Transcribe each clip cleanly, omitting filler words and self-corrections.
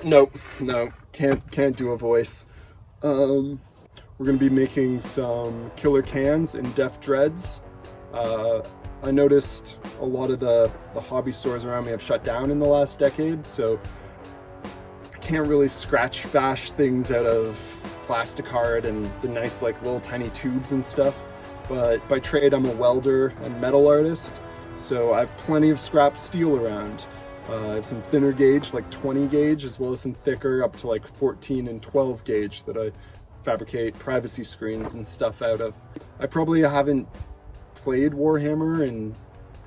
Nope, no, can't do a voice. We're gonna be making some killer cans in Def Dreads. I noticed a lot of the hobby stores around me have shut down in the last decade, so I can't really scratch bash things out of plasticard and the nice like little tiny tubes and stuff. But by trade I'm a welder and metal artist, so I have plenty of scrap steel around. I have some thinner gauge, like 20 gauge, as well as some thicker up to like 14 and 12 gauge that I fabricate privacy screens and stuff out of. I probably haven't played Warhammer in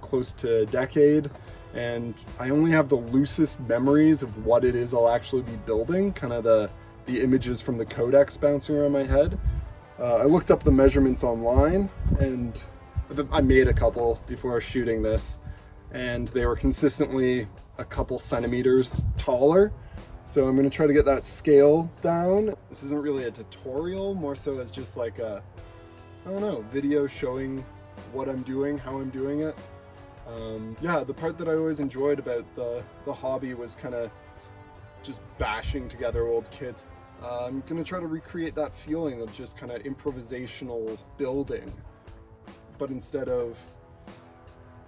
close to a decade, and I only have the loosest memories of what it is I'll actually be building, kind of the images from the codex bouncing around my head. I looked up the measurements online, and I made a couple before shooting this, and they were consistently a couple centimeters taller. So I'm going to try to get that scale down. This isn't really a tutorial, more so as just like a, I don't know, video showing what I'm doing, how I'm doing it. Yeah, the part that I always enjoyed about the hobby was kind of just bashing together old kits. I'm going to try to recreate that feeling of just kind of improvisational building. But instead of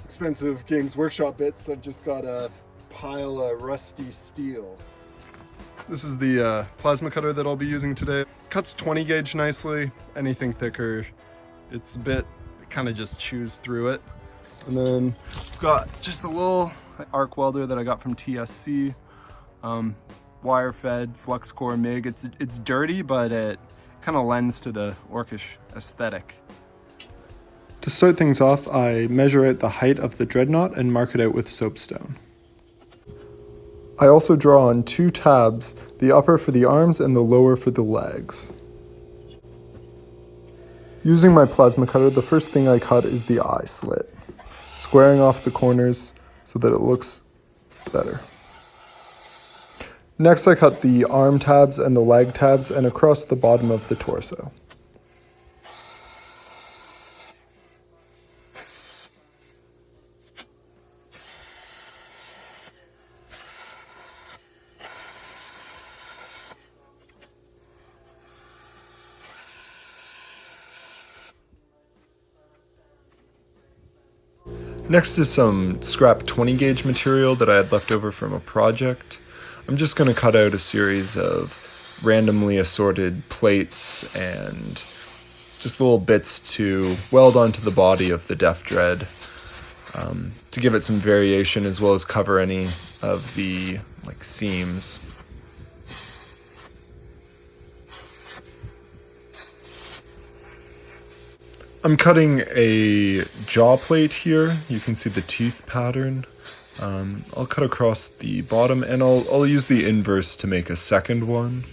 expensive Games Workshop bits, I've just got a pile of rusty steel. This is the plasma cutter that I'll be using today. Cuts 20 gauge nicely. Anything thicker, it's a bit, kind of just chews through it. And then I've got just a little arc welder that I got from TSC. Wire fed flux core MIG. It's dirty, but it kind of lends to the orcish aesthetic. To start things off, I measure out the height of the Dreadnought and mark it out with soapstone. I also draw on two tabs, the upper for the arms and the lower for the legs. Using my plasma cutter, the first thing I cut is the eye slit, squaring off the corners so that it looks better. Next I cut the arm tabs and the leg tabs and across the bottom of the torso. Next is some scrap 20 gauge material that I had left over from a project. I'm just going to cut out a series of randomly assorted plates and just little bits to weld onto the body of the Def Dread to give it some variation, as well as cover any of the seams. I'm cutting a jaw plate here. You can see the teeth pattern. I'll cut across the bottom, and I'll use the inverse to make a second one.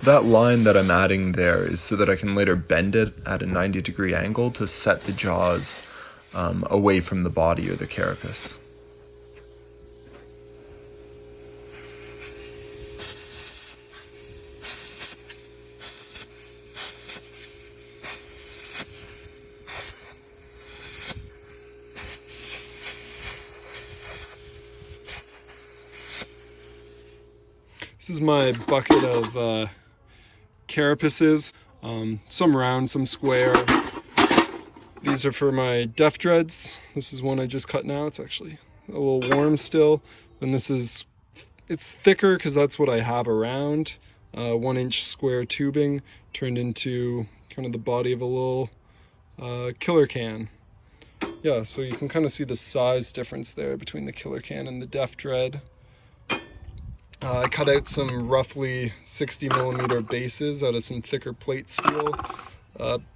That line that I'm adding there is so that I can later bend it at a 90-degree angle to set the jaws away from the body or the carapace. This is my bucket of carapaces, some round, some square. These are for my Def Dreads. This is one I just cut now. It's actually a little warm still. And it's thicker because that's what I have around. 1-inch square tubing turned into kind of the body of a little killer can. Yeah, so you can kind of see the size difference there between the killer can and the Def Dread. I cut out some roughly 60mm bases out of some thicker plate steel.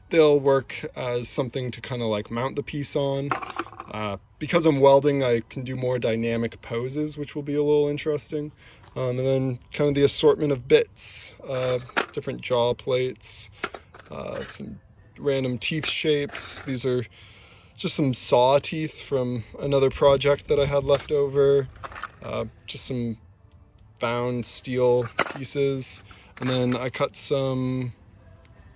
They'll work as something to kind of mount the piece on. Because I'm welding, I can do more dynamic poses, which will be a little interesting. And then kind of the assortment of bits, different jaw plates, some random teeth shapes. These are just some saw teeth from another project that I had left over. Just some found steel pieces, and then I cut some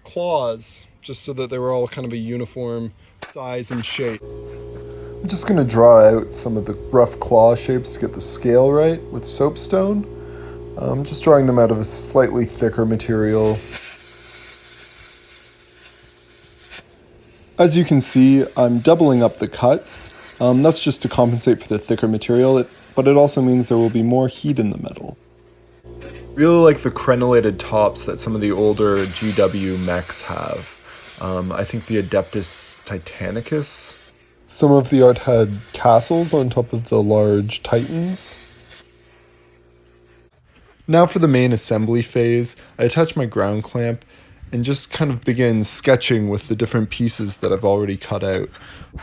claws just so that they were all kind of a uniform size and shape. I'm just going to draw out some of the rough claw shapes to get the scale right with soapstone. Just drawing them out of a slightly thicker material. As you can see, I'm doubling up the cuts. That's just to compensate for the thicker material, but it also means there will be more heat in the metal. Really like the crenellated tops that some of the older GW mechs have. I think the Adeptus Titanicus. Some of the art had castles on top of the large titans. Now for the main assembly phase, I attach my ground clamp and just kind of begin sketching with the different pieces that I've already cut out.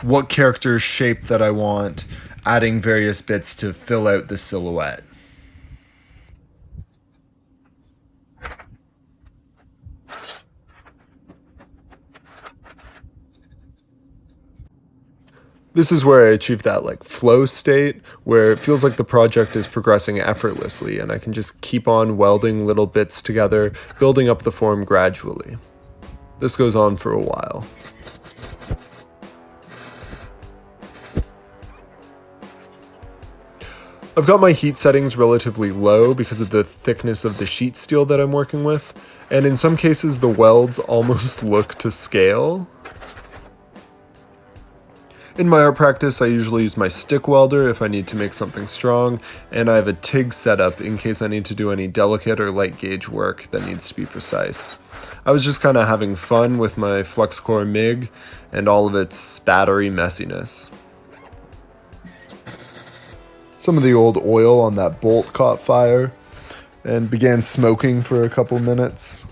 What character shape that I want, adding various bits to fill out the silhouette. This is where I achieve that flow state where it feels like the project is progressing effortlessly and I can just keep on welding little bits together, building up the form gradually. This goes on for a while. I've got my heat settings relatively low because of the thickness of the sheet steel that I'm working with, and in some cases the welds almost look to scale. In my art practice, I usually use my stick welder if I need to make something strong, and I have a TIG setup in case I need to do any delicate or light gauge work that needs to be precise. I was just kind of having fun with my FluxCore MIG and all of its spattery messiness. Some of the old oil on that bolt caught fire and began smoking for a couple minutes.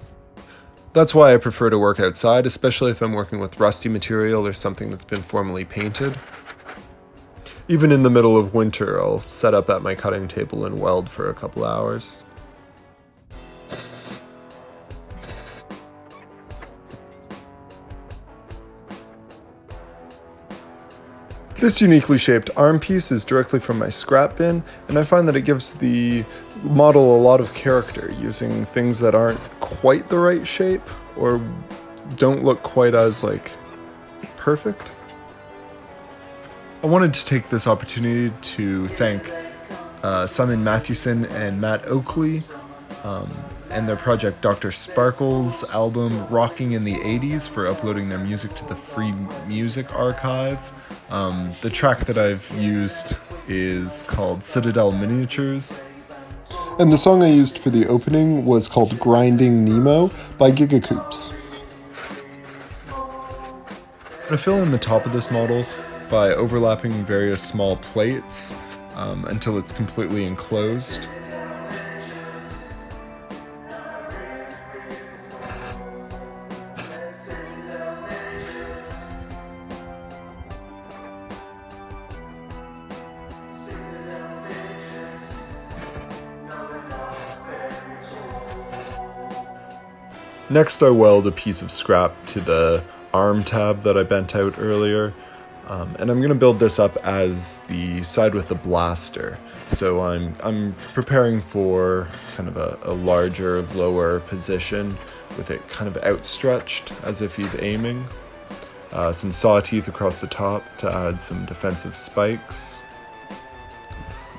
That's why I prefer to work outside, especially if I'm working with rusty material or something that's been formally painted. Even in the middle of winter, I'll set up at my cutting table and weld for a couple hours. This uniquely shaped arm piece is directly from my scrap bin, and I find that it gives the model a lot of character, using things that aren't quite the right shape or don't look quite as perfect. I wanted to take this opportunity to thank Simon Mathewson and Matt Oakley and their project Dr. Sparkle's album Rocking in the 80s for uploading their music to the Free Music Archive. The track that I've used is called Citadel Miniatures. And the song I used for the opening was called Grinding Nemo by Gigakoops. I fill in the top of this model by overlapping various small plates until it's completely enclosed. Next, I weld a piece of scrap to the arm tab that I bent out earlier, and I'm going to build this up as the side with the blaster. So I'm preparing for kind of a larger, lower position with it kind of outstretched as if he's aiming. Some saw teeth across the top to add some defensive spikes.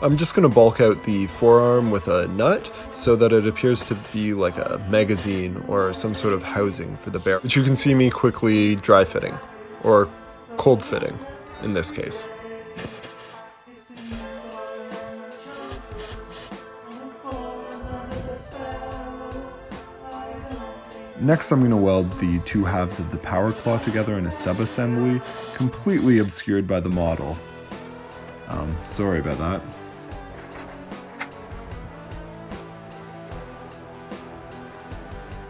I'm just going to bulk out the forearm with a nut so that it appears to be like a magazine or some sort of housing for the barrel, which you can see me quickly dry fitting, or cold fitting in this case. Next, I'm going to weld the two halves of the power claw together in a sub-assembly, completely obscured by the model. Sorry about that.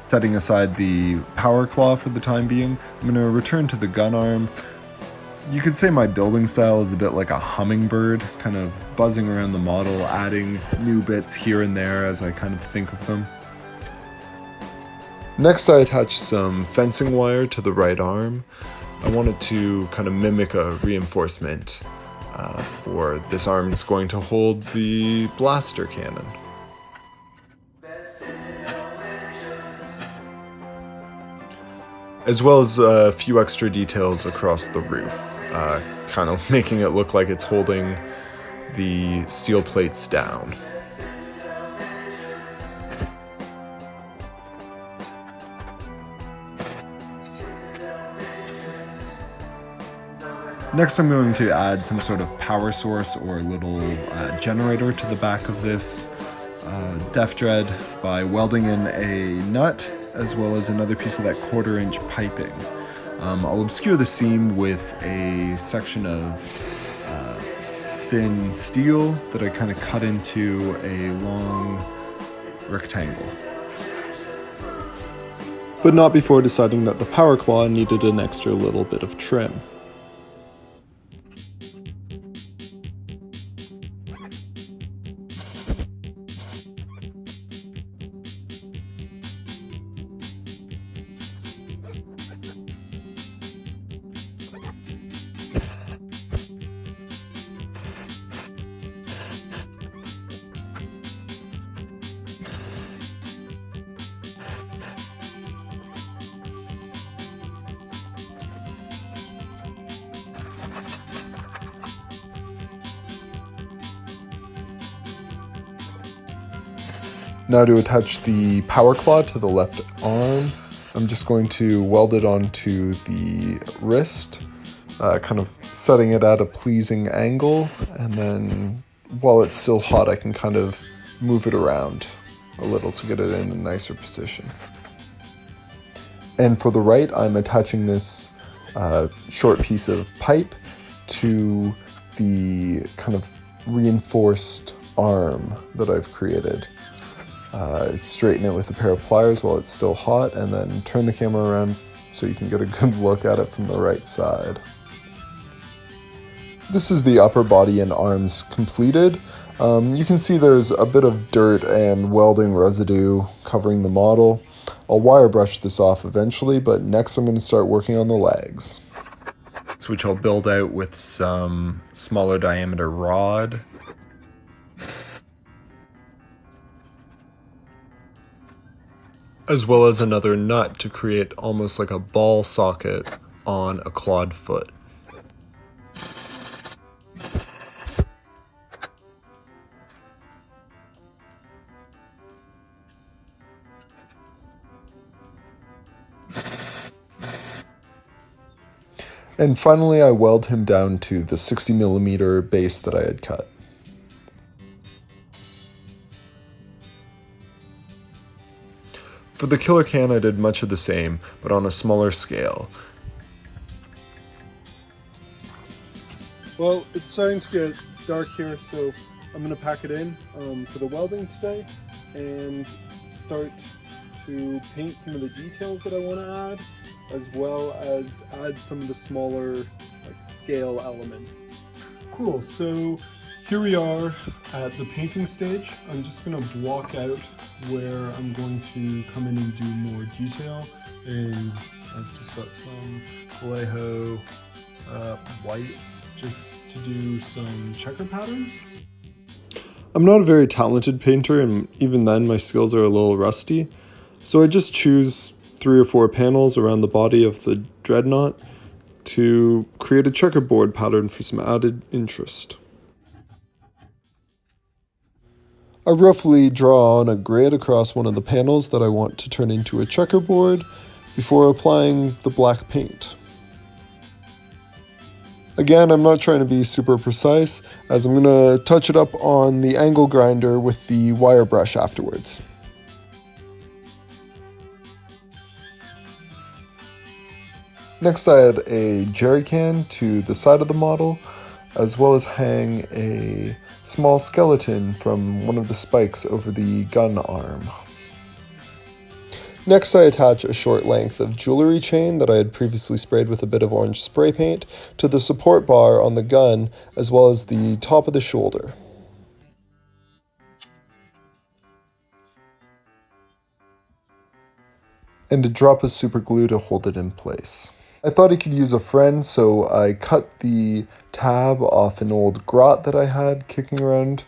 Setting aside the power claw for the time being, I'm going to return to the gun arm. You could say my building style is a bit like a hummingbird, kind of buzzing around the model, adding new bits here and there as I kind of think of them. Next, I attach some fencing wire to the right arm. I wanted to kind of mimic a reinforcement for this arm is going to hold the blaster cannon. As well as a few extra details across the roof. kind of making it look like it's holding the steel plates down. Next, I'm going to add some sort of power source or a little generator to the back of this def dread by welding in a nut as well as another piece of that 1/4-inch piping. I'll obscure the seam with a section of thin steel that I kind of cut into a long rectangle. But not before deciding that the power claw needed an extra little bit of trim. Now to attach the power claw to the left arm, I'm just going to weld it onto the wrist, kind of setting it at a pleasing angle, and then while it's still hot I can kind of move it around a little to get it in a nicer position. And for the right, I'm attaching this short piece of pipe to the kind of reinforced arm that I've created. Straighten it with a pair of pliers while it's still hot, and then turn the camera around so you can get a good look at it from the right side. This is the upper body and arms completed. You can see there's a bit of dirt and welding residue covering the model. I'll wire brush this off eventually, but next I'm going to start working on the legs, Which I'll build out with some smaller diameter rod. as well as another nut to create almost like a ball socket on a clawed foot. And finally, I weld him down to the 60mm base that I had cut. For the killer can, I did much of the same, but on a smaller scale. Well, it's starting to get dark here, so I'm going to pack it in for the welding today and start to paint some of the details that I want to add, as well as add some of the smaller scale elements. Cool, so here we are at the painting stage. I'm just going to block out where I'm going to come in and do more detail, and I've just got some Vallejo white just to do some checker patterns. I'm not a very talented painter, and even then my skills are a little rusty, so I just choose 3 or 4 panels around the body of the Dreadnought to create a checkerboard pattern for some added interest. I roughly draw on a grid across one of the panels that I want to turn into a checkerboard before applying the black paint. Again, I'm not trying to be super precise, as I'm going to touch it up on the angle grinder with the wire brush afterwards. Next, I add a jerry can to the side of the model, as well as hang a small skeleton from one of the spikes over the gun arm. Next, I attach a short length of jewelry chain that I had previously sprayed with a bit of orange spray paint to the support bar on the gun, as well as the top of the shoulder. And a drop of super glue to hold it in place. I thought I could use a friend, so I cut the tab off an old grot that I had kicking around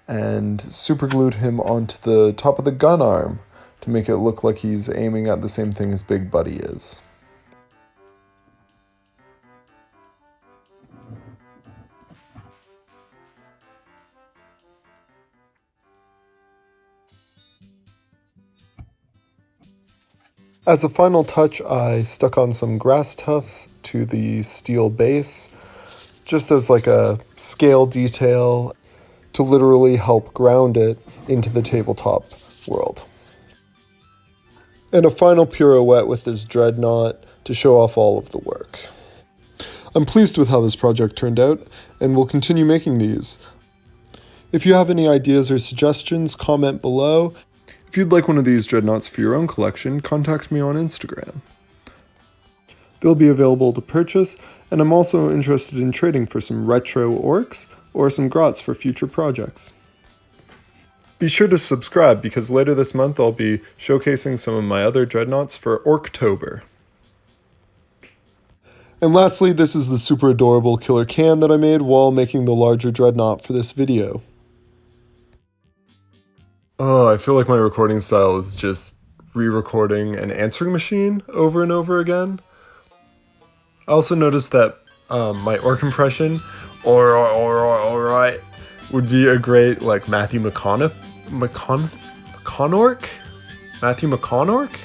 and superglued him onto the top of the gun arm to make it look like he's aiming at the same thing as Big Buddy is. As a final touch, I stuck on some grass tufts to the steel base, just as like a scale detail to literally help ground it into the tabletop world. And a final pirouette with this Dreadnought to show off all of the work. I'm pleased with how this project turned out, and will continue making these. If you have any ideas or suggestions, comment below. If you'd like one of these Dreadnoughts for your own collection, contact me on Instagram. They'll be available to purchase, and I'm also interested in trading for some retro orcs or some grots for future projects. Be sure to subscribe because later this month I'll be showcasing some of my other Dreadnoughts for Orktober. And lastly, this is the super adorable killer can that I made while making the larger Dreadnought for this video. Oh, I feel like my recording style is just re-recording an answering machine over and over again. I also noticed that my orc impression, alright, would be a great like Matthew McConaughey. Matthew McConaughey?